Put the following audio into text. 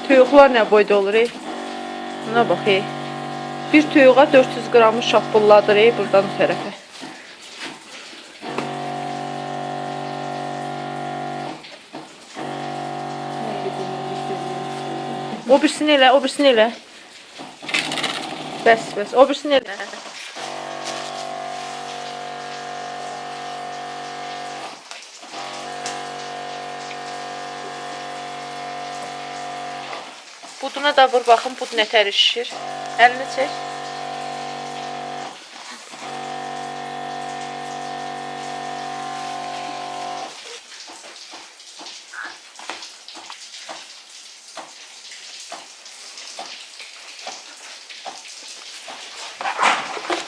Toyuqlar nə boyda olur, ey? Buna bax, ey. Bir toyuğa 400 qramı şapbulladır, ey, buradan o tərəfə. O birisini elə, o birisini elə. Bəs, bəs, o birisini elə. Buduna da vur, baxın, bud nətəri şişir. Əlini çək.